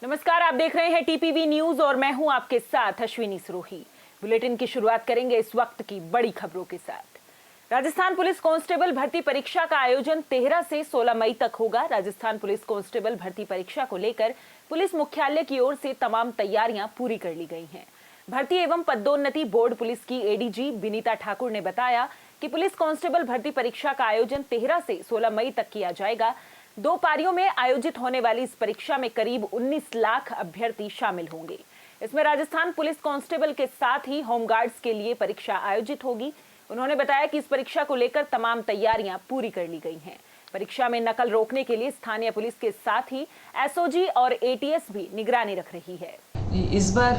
नमस्कार, आप देख रहे हैं टीपीवी न्यूज और मैं हूं आपके साथ अश्विनी सरोही। बुलेटिन की शुरुआत करेंगे इस वक्त की बड़ी खबरों के साथ। राजस्थान पुलिस कांस्टेबल भर्ती परीक्षा का आयोजन 13 से 16 मई तक होगा। राजस्थान पुलिस कांस्टेबल भर्ती परीक्षा को लेकर पुलिस मुख्यालय की ओर से तमाम तैयारियां पूरी कर ली गई हैं। भर्ती एवं पदोन्नति बोर्ड पुलिस की एडीजी विनीता ठाकुर ने बताया कि पुलिस कांस्टेबल भर्ती परीक्षा का आयोजन 13 से 16 मई तक किया जाएगा। 2 पारियों में आयोजित होने वाली इस परीक्षा में करीब 19 लाख अभ्यर्थी शामिल होंगे। इसमें राजस्थान पुलिस कांस्टेबल के साथ ही होमगार्ड्स के लिए परीक्षा आयोजित होगी। उन्होंने बताया कि इस परीक्षा को लेकर तमाम तैयारियां पूरी कर ली गई हैं। परीक्षा में नकल रोकने के लिए स्थानीय पुलिस के साथ ही एसओजी और एटीएस भी निगरानी रख रही है। इस बार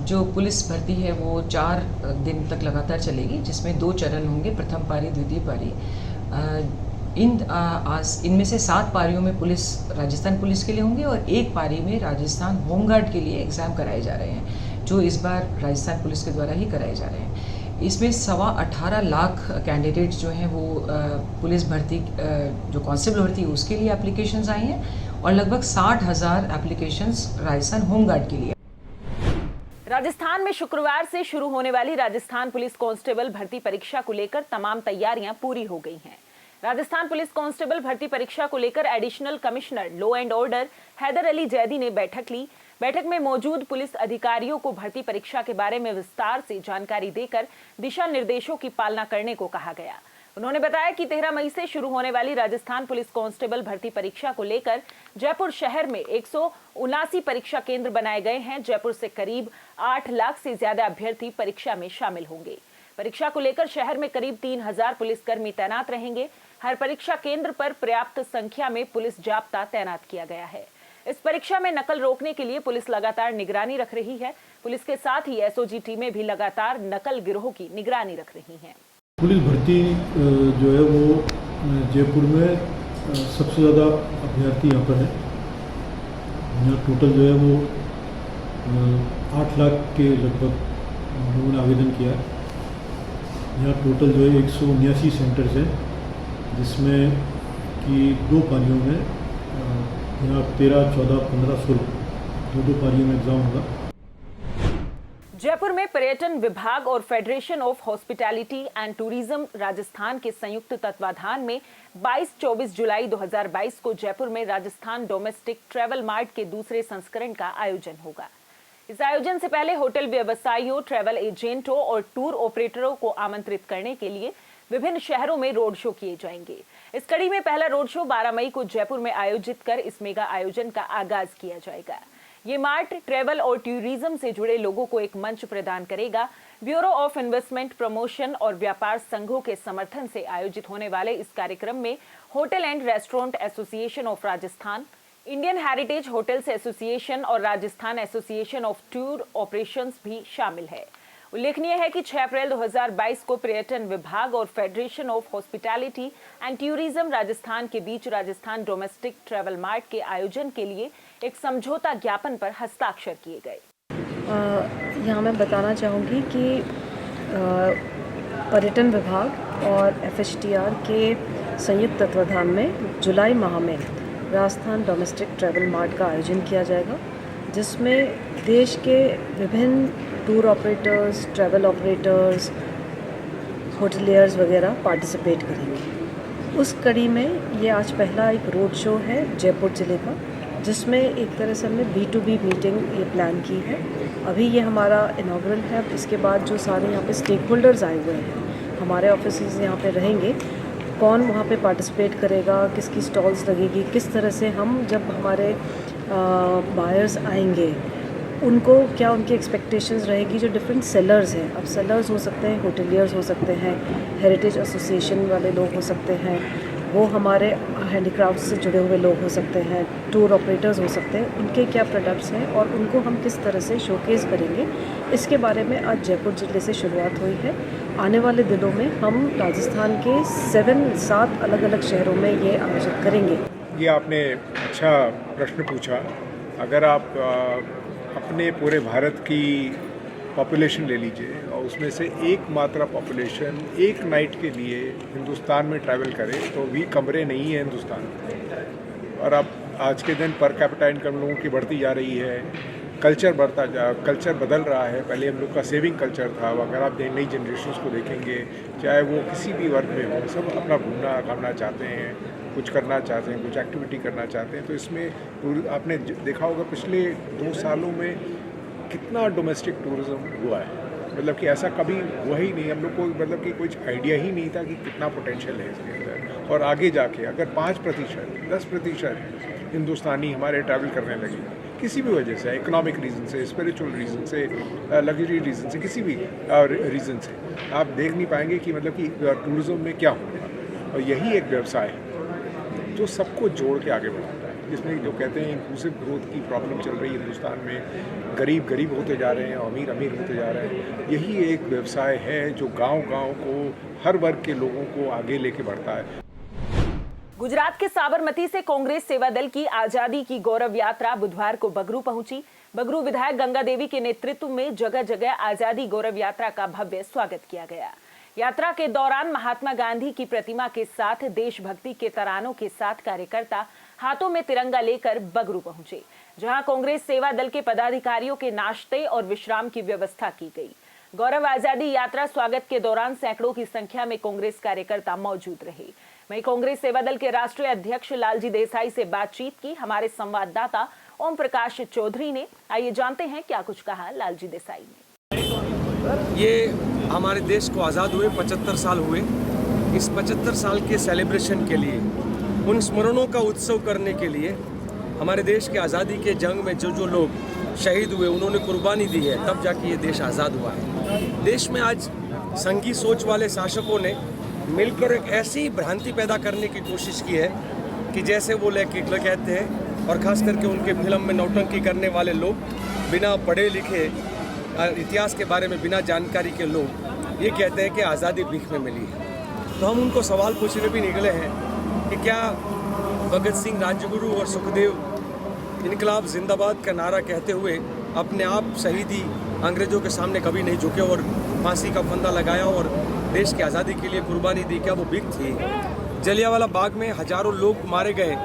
जो पुलिस भर्ती है वो 4 दिन तक लगातार चलेगी, जिसमें 2 चरण होंगे, प्रथम पारी, द्वितीय पारी। इनमें से 7 पारियों में राजस्थान पुलिस के लिए होंगे और 1 पारी में राजस्थान होमगार्ड के लिए एग्ज़ाम कराए जा रहे हैं, जो इस बार राजस्थान पुलिस के द्वारा ही कराए जा रहे हैं। इसमें 18.25 लाख कैंडिडेट्स जो हैं वो पुलिस भर्ती जो कांस्टेबल भर्ती है उसके लिए एप्लीकेशंस आई हैं और लगभग 60,000 एप्लीकेशंस राजस्थान होमगार्ड के लिए। राजस्थान में शुक्रवार से शुरू होने वाली राजस्थान पुलिस कांस्टेबल भर्ती परीक्षा को लेकर तमाम तैयारियां पूरी हो गई हैं। राजस्थान पुलिस कांस्टेबल भर्ती परीक्षा को लेकर additional commissioner law and order Haider Ali Zaidi ने बैठक ली। बैठक में मौजूद पुलिस अधिकारियों को भर्ती परीक्षा के बारे में विस्तार से जानकारी देकर दिशा निर्देशों की पालना करने को कहा गया। उन्होंने बताया कि 13 मई से शुरू होने वाली राजस्थान पुलिस कांस्टेबल भर्ती परीक्षा को लेकर जयपुर शहर में 179 परीक्षा केंद्र बनाए गए हैं। जयपुर से करीब 8 लाख से ज्यादा अभ्यर्थी परीक्षा में शामिल होंगे। परीक्षा को लेकर शहर में करीब 3000 पुलिसकर्मी तैनात रहेंगे। हर परीक्षा केंद्र पर पर्याप्त संख्या में पुलिस जाब्ता तैनात किया गया है। इस परीक्षा में नकल रोकने के लिए पुलिस लगातार निगरानी रख रही है। पुलिस के साथ ही एसओजी टीमें भी लगातार नकल गिरोह की निगरानी रख रही हैं। पुलिस भर्ती जो है वो जयपुर में सबसे ज़्यादा अभ्यर्थी यहाँ पर है। यहाँ टोटल जो है वो 8 लाख के लगभग लोगों ने आवेदन किया है। यहाँ टोटल जो है 179 सेंटर्स हैं, जिसमें कि 2 पारियों में यहाँ 13, 14, 15, 16 दो पारियों में एग्जाम होगा। जयपुर में पर्यटन विभाग और federation of hospitality and tourism Rajasthan के संयुक्त तत्वाधान में 22-24 जुलाई 2022 को जयपुर में राजस्थान डोमेस्टिक ट्रैवल मार्ट के दूसरे संस्करण का आयोजन होगा। इस आयोजन से पहले होटल व्यवसायियों, ट्रैवल एजेंटों और टूर ऑपरेटरों को आमंत्रित करने के लिए विभिन्न शहरों में रोड शो किए जाएंगे। इस कड़ी में पहला रोड शो 12 मई को जयपुर में आयोजित कर इस मेगा आयोजन का आगाज किया जाएगा। ये मार्ट ट्रैवल और टूरिज्म से जुड़े लोगों को एक मंच प्रदान करेगा। ब्यूरो ऑफ इन्वेस्टमेंट प्रमोशन और व्यापार संघों के समर्थन से आयोजित होने वाले इस कार्यक्रम में hotel and restaurant association of Rajasthan, Indian heritage hotels association और Rajasthan association of tour operations भी शामिल है। उल्लेखनीय है कि 6 अप्रैल 2022 को पर्यटन विभाग और federation of hospitality and tourism Rajasthan के बीच राजस्थान डोमेस्टिक ट्रैवल मार्ट के आयोजन के लिए एक समझौता ज्ञापन पर हस्ताक्षर किए गए। यहाँ मैं बताना चाहूँगी कि पर्यटन विभाग और एफएचटीआर के संयुक्त तत्वाधान में जुलाई माह में राजस्थान डोमेस्टिक ट्रैवल मार्ट का आयोजन किया जाएगा, जिसमें देश के विभिन्न tour operators, travel operators, hoteliers वगैरह पार्टिसिपेट करेंगे। उस कड़ी में ये आज पहला एक रोड शो है जयपुर ज़िले का, जिसमें एक तरह से हमने B2B मीटिंग ये प्लान की है। अभी ये हमारा इनॉग्रल है। इसके बाद जो सारे यहाँ पे स्टेक होल्डर्स आए हुए हैं, हमारे ऑफिसेज यहाँ पे रहेंगे, कौन वहाँ पे पार्टिसिपेट करेगा, किसकी स्टॉल्स लगेगी, किस तरह से हम जब हमारे बायर्स आएंगे उनको क्या उनकी एक्सपेक्टेशंस रहेगी। जो डिफरेंट सेलर्स हैं, अब सेलर्स हो सकते हैं, होटलियर्स हो सकते हैं, हेरिटेज एसोसिएशन वाले लोग हो सकते हैं, वो हमारे हैंडीक्राफ्ट से जुड़े हुए लोग हो सकते हैं, टूर ऑपरेटर्स हो सकते हैं, उनके क्या प्रोडक्ट्स हैं और उनको हम किस तरह से शोकेस करेंगे, इसके बारे में आज जयपुर ज़िले से शुरुआत हुई है। आने वाले दिनों में हम राजस्थान के 7 अलग अलग शहरों में ये आयोजित करेंगे। ये आपने अच्छा प्रश्न पूछा। अगर आप अपने पूरे भारत की पॉपुलेशन ले लीजिए और उसमें से एकमात्र पॉपुलेशन एक नाइट के लिए हिंदुस्तान में ट्रैवल करे तो भी कमरे नहीं है हिंदुस्तान में। और अब आज के दिन पर कैपिटा इनकम लोगों की बढ़ती जा रही है, कल्चर बदल रहा है। पहले हम लोग का सेविंग कल्चर था, अगर आप नई जनरेशन को देखेंगे, चाहे वो किसी भी वर्ग में हो, सब अपना घूमना घामना चाहते हैं, कुछ करना चाहते हैं, कुछ एक्टिविटी करना चाहते हैं। तो इसमें आपने देखा होगा पिछले 2 सालों में कितना डोमेस्टिक टूरिज़्म हुआ है, मतलब कि ऐसा कभी हुआ ही नहीं। हम लोग को मतलब कि कुछ आइडिया ही नहीं था कि कितना पोटेंशियल है इसके अंदर। और आगे जाके अगर 5%, 10% हिंदुस्तानी हमारे ट्रैवल करने लगे किसी भी वजह से, इकोनॉमिक रीज़न से, स्पिरिचुअल रीज़न से, लग्जरी रीज़न से, किसी भी रीज़न से, आप देख नहीं पाएंगे कि मतलब कि टूरिज़्म में क्या होगा। और यही एक व्यवसाय है जो सबको जोड़ के आगे बढ़ाता है, जिसमें जो कहते हैं इंक्लूसिव ग्रोथ की प्रॉब्लम चल रही है हिंदुस्तान में, गरीब गरीब होते जा रहे हैं, अमीर अमीर होते जा रहे हैं। यही एक व्यवसाय है जो गांव-गांव को, हर वर्ग के लोगों को आगे लेके बढ़ता है। गुजरात के साबरमती से कांग्रेस सेवा दल की आजादी की गौरव यात्रा बुधवार को बगरू पहुंची। बगरू विधायक गंगा देवी के नेतृत्व में जगह जगह आजादी गौरव यात्रा का भव्य स्वागत किया गया। यात्रा के दौरान महात्मा गांधी की प्रतिमा के साथ देशभक्ति के तरानों के साथ कार्यकर्ता हाथों में तिरंगा लेकर बगरू पहुंचे, जहां कांग्रेस सेवा दल के पदाधिकारियों के नाश्ते और विश्राम की व्यवस्था की गई। गौरव आजादी यात्रा स्वागत के दौरान सैकड़ों की संख्या में कांग्रेस कार्यकर्ता मौजूद रहे। वहीं कांग्रेस सेवा दल के राष्ट्रीय अध्यक्ष लालजी देसाई से बातचीत की हमारे संवाददाता ओम प्रकाश चौधरी ने। आइए जानते हैं क्या कुछ कहा लालजी देसाई ने। ये हमारे देश को आज़ाद हुए 75 साल हुए। इस 75 साल के सेलिब्रेशन के लिए, उन स्मरणों का उत्सव करने के लिए, हमारे देश के आज़ादी के जंग में जो लोग शहीद हुए, उन्होंने कुर्बानी दी है, तब जाके ये देश आज़ाद हुआ है। देश में आज संघी सोच वाले शासकों ने मिलकर एक ऐसी भ्रांति पैदा करने की कोशिश की है कि जैसे वो कहते हैं, और ख़ास करके उनके फिल्म में नौटंकी करने वाले लोग, बिना पढ़े लिखे, इतिहास के बारे में बिना जानकारी के लोग ये कहते हैं कि आज़ादी भीख में मिली है। तो हम उनको सवाल पूछने भी निकले हैं कि क्या भगत सिंह, राजगुरु और सुखदेव इनकलाब जिंदाबाद का नारा कहते हुए अपने आप शहीदी अंग्रेज़ों के सामने कभी नहीं झुके और फांसी का फंदा लगाया और देश की आज़ादी के लिए कुर्बानी दी? क्या वो भीख थी? जलियांवाला बाग में हजारों लोग मारे गए।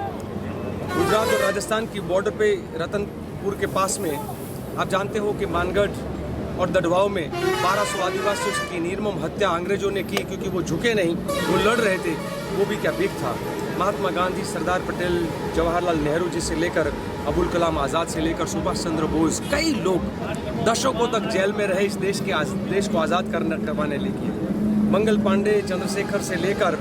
गुजरात और राजस्थान की बॉर्डर पे रतनपुर के पास में आप जानते हो कि मानगढ़ और दडवाओं में 1200 आदिवासियों की निर्मम हत्या अंग्रेजों ने की, क्योंकि वो झुके नहीं, वो लड़ रहे थे। वो भी क्या भीख था? महात्मा गांधी, सरदार पटेल, जवाहरलाल नेहरू जी से लेकर अबुल कलाम आज़ाद से लेकर सुभाष चंद्र बोस, कई लोग दशकों तक जेल में रहे इस देश को आज़ाद करवाने लेके। मंगल पांडे, चंद्रशेखर से लेकर।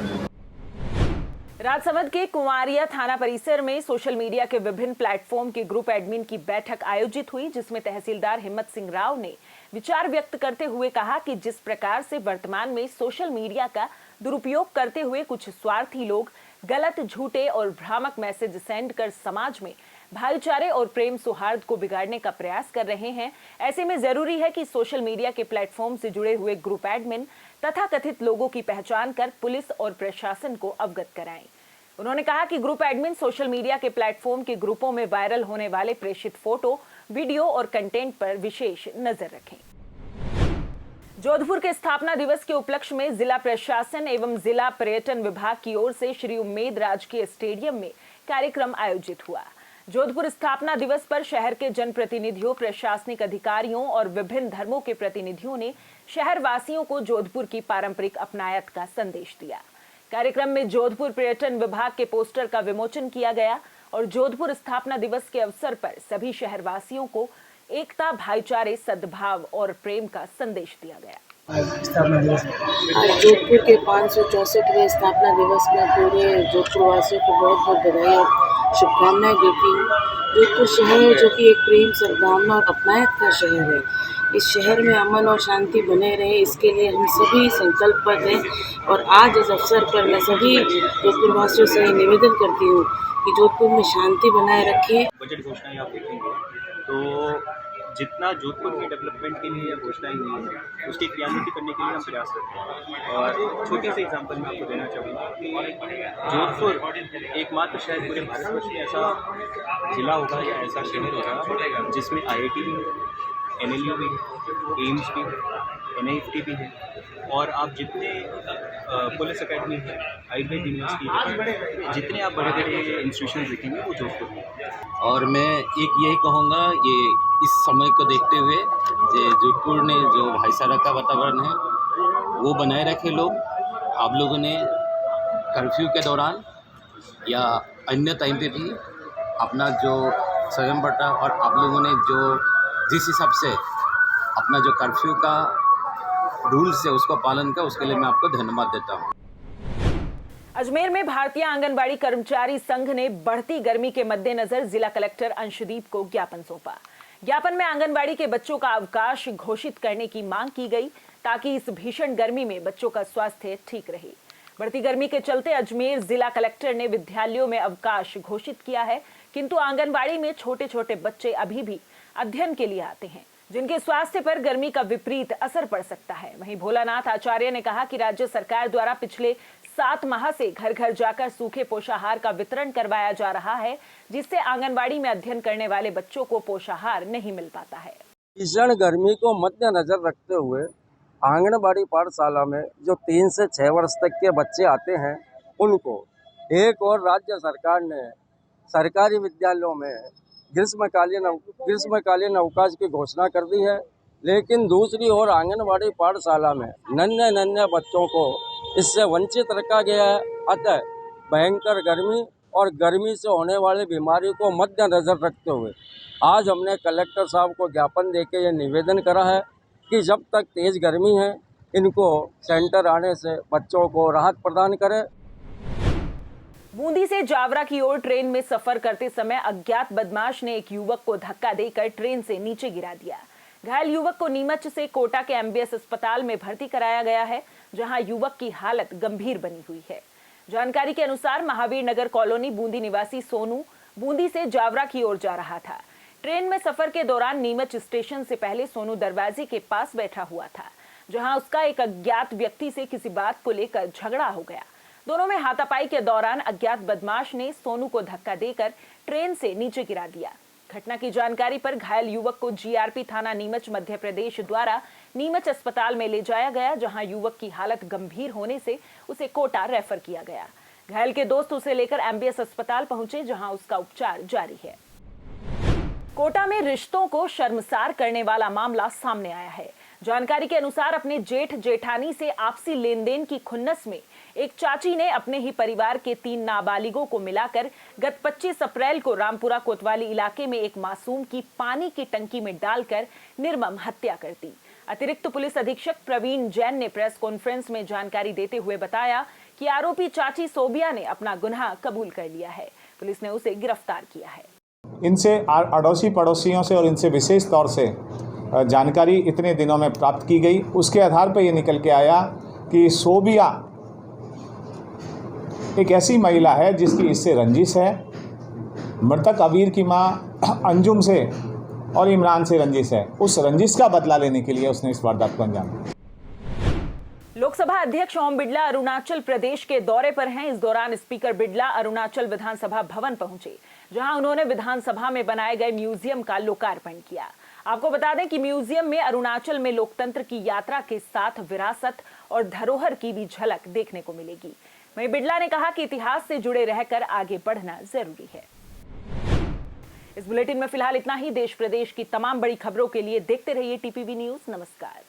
राजसमंद के कुंवारिया थाना परिसर में सोशल मीडिया के विभिन्न प्लेटफॉर्म के ग्रुप एडमिन की बैठक आयोजित हुई, जिसमें तहसीलदार हिम्मत सिंह राव ने विचार व्यक्त करते हुए कहा कि जिस प्रकार से वर्तमान में सोशल मीडिया का दुरुपयोग करते हुए कुछ स्वार्थी लोग गलत, झूठे और भ्रामक मैसेज सेंड कर समाज में भाईचारे और प्रेम सौहार्द को बिगाड़ने का प्रयास कर रहे हैं, ऐसे में जरूरी है कि सोशल मीडिया के प्लेटफॉर्म से जुड़े हुए ग्रुप एडमिन तथा कथित लोगों की पहचान कर पुलिस और प्रशासन को अवगत कराएं। उन्होंने कहा कि ग्रुप एडमिन सोशल मीडिया के प्लेटफॉर्म के ग्रुपों में वायरल होने वाले प्रेषित फोटो, वीडियो और कंटेंट पर विशेष नजर रखें। जोधपुर के स्थापना दिवस के उपलक्ष्य में जिला प्रशासन एवं जिला पर्यटन विभाग की ओर से श्री उम्मेद राजकीय स्टेडियम में कार्यक्रम आयोजित हुआ। जोधपुर स्थापना दिवस पर शहर के जनप्रतिनिधियों, प्रशासनिक अधिकारियों और विभिन्न धर्मों के प्रतिनिधियों ने शहर वासियों को जोधपुर की पारंपरिक अपनायत का संदेश दिया। कार्यक्रम में जोधपुर पर्यटन विभाग के पोस्टर का विमोचन किया गया और जोधपुर स्थापना दिवस के अवसर पर सभी शहरवासियों को एकता, भाईचारे, सद्भाव और प्रेम का संदेश दिया गया। स्थापना दिवस आज जोधपुर के 564वें स्थापना दिवस में पूरे जोधपुर वासियों को बहुत बहुत बधाई और शुभकामनाएं देती हूँ। जोधपुर शहर है जो कि एक प्रेम, सद्भावना और अपनायत का शहर है। इस शहर में अमन और शांति बने रहे, इसके लिए हम सभी संकल्पबद्ध हैं। और आज इस अवसर पर मैं सभी जोधपुर वासियों से निवेदन करती हूँ कि जोधपुर में शांति बनाए रखें। बजट घोषणाएं आप देखेंगे तो जितना जोधपुर के डेवलपमेंट के लिए घोषणाएं हुई है, उसकी क्रियान्वित करने के लिए हम प्रयास करते हैं। और छोटे से एग्जांपल मैं आपको देना चाहूँगा कि जोधपुर एकमात्र शहर पूरे भारतवर्ष में ऐसा जिला होगा या ऐसा शहर होगा जिसमें IIT NLU भी है, एम्स भी है, NIFT भी है, और आप जितने पुलिस अकेडमी है, आयुर्वेद यूनिवर्सिटी है, जितने आप बड़े बड़े इंस्टीट्यूशन देखेंगे वो जोधपुर में है। और मैं एक यही कहूँगा, ये इस समय को देखते हुए जे जोधपुर ने जो भाईचारा का वातावरण है वो बनाए रखे लोग। आप लोगों ने कर्फ्यू के दौरान या अन्य टाइम पे भी अपना जो स्वयं बटा, और आप लोगों ने जो जिस हिसाब से अपना जो कर्फ्यू का रूल्स है उसको पालन का, उसके लिए मैं आपको धन्यवाद देता हूँ। अजमेर में भारतीय आंगनबाड़ी कर्मचारी संघ ने बढ़ती गर्मी के मद्देनजर जिला कलेक्टर अंशदीप को ज्ञापन सौंपा। ज्ञापन में आंगनबाड़ी के बच्चों का अवकाश घोषित करने की मांग की गई ताकि इस भीषण गर्मी में बच्चों का स्वास्थ्य ठीक रहे। बढ़ती गर्मी के चलते अजमेर जिला कलेक्टर ने विद्यालयों में अवकाश घोषित किया है, किंतु आंगनबाड़ी में छोटे छोटे बच्चे अभी भी अध्ययन के लिए आते हैं, जिनके स्वास्थ्य पर गर्मी का विपरीत असर पड़ सकता है। वहीं भोलानाथ आचार्य ने कहा कि राज्य सरकार द्वारा पिछले 7 माह से घर घर जाकर सूखे पोषाहार का वितरण करवाया जा रहा है, जिससे आंगनबाड़ी में अध्ययन करने वाले बच्चों को पोषाहार नहीं मिल पाता है। भीषण गर्मी को मद्देनजर रखते हुए आंगनबाड़ी पाठशाला में जो 3 से 6 वर्ष तक के बच्चे आते हैं उनको एक और राज्य सरकार ने सरकारी विद्यालयों में ग्रीष्मकालीन अवकाश की घोषणा कर दी है, लेकिन दूसरी ओर आंगनबाड़ी पाठशाला में नन्हे बच्चों को इससे वंचित रखा गया है। अतः भयंकर गर्मी और गर्मी से होने वाली बीमारी को मद्देनजर रखते हुए आज हमने कलेक्टर साहब को ज्ञापन देके ये निवेदन करा है कि जब तक तेज गर्मी है इनको सेंटर आने से बच्चों को राहत प्रदान करें। बूंदी से जावरा की ओर ट्रेन में सफर करते समय अज्ञात बदमाश ने एक युवक को धक्का देकर ट्रेन से नीचे गिरा दिया। घायल युवक को नीमच से कोटा के MBS अस्पताल में भर्ती कराया गया है, जहां युवक की हालत गंभीर बनी हुई है। जानकारी के अनुसार महावीर नगर कॉलोनी बूंदी निवासी सोनू बूंदी से जावरा की ओर जा रहा था। ट्रेन में सफर के दौरान नीमच स्टेशन से पहले सोनू दरवाजे के पास बैठा हुआ था, जहां उसका एक अज्ञात व्यक्ति से किसी बात को लेकर झगड़ा हो गया। दोनों में हाथापाई के दौरान अज्ञात बदमाश ने सोनू को धक्का देकर ट्रेन से नीचे गिरा दिया। घटना की जानकारी पर घायल युवक को GRP थाना नीमच मध्य प्रदेश द्वारा नीमच अस्पताल में ले जाया गया, जहां युवक की हालत गंभीर होने से उसे कोटा रेफर किया गया। घायल के दोस्त उसे लेकर MBS अस्पताल पहुंचे, जहां उसका उपचार जारी है। कोटा में रिश्तों को शर्मसार करने वाला मामला सामने आया है। जानकारी के अनुसार अपने जेठ जेठानी से आपसी लेन देन की खुन्नस में एक चाची ने अपने ही परिवार के 3 नाबालिगों को मिलाकर गत 25 अप्रैल को रामपुरा कोतवाली इलाके में एक मासूम की पानी की टंकी में डालकर निर्मम हत्या कर दी। अतिरिक्त पुलिस अधीक्षक प्रवीण जैन ने प्रेस कॉन्फ्रेंस में जानकारी देते हुए बताया कि आरोपी चाची सोबिया ने अपना गुनाह कबूल कर लिया है। पुलिस ने उसे गिरफ्तार किया है। इनसे अड़ोसी पड़ोसियों से और इनसे विशेष तौर से जानकारी इतने दिनों में प्राप्त की गई। उसके आधार पर ये निकल के आया कि सोबिया एक ऐसी महिला है जिसकी इससे रंजिश है। मृतक अबीर की मां अंजुम से और इमरान से रंजिश है। उस रंजिश का बदला लेने के लिए उसने इस वारदात को अंजाम दिया। लोकसभा अध्यक्ष ओम बिड़ला अरुणाचल प्रदेश के दौरे पर हैं। इस दौरान स्पीकर बिड़ला अरुणाचल विधानसभा भवन पहुंचे, जहां उन्होंने विधानसभा में बनाए गए म्यूजियम का लोकार्पण किया। आपको बता दें कि म्यूजियम में अरुणाचल में लोकतंत्र की यात्रा के साथ विरासत और धरोहर की भी झलक देखने को मिलेगी। वहीं बिड़ला ने कहा कि इतिहास से जुड़े रहकर आगे बढ़ना जरूरी है। इस बुलेटिन में फिलहाल इतना ही। देश प्रदेश की तमाम बड़ी खबरों के लिए देखते रहिए TPV न्यूज। नमस्कार।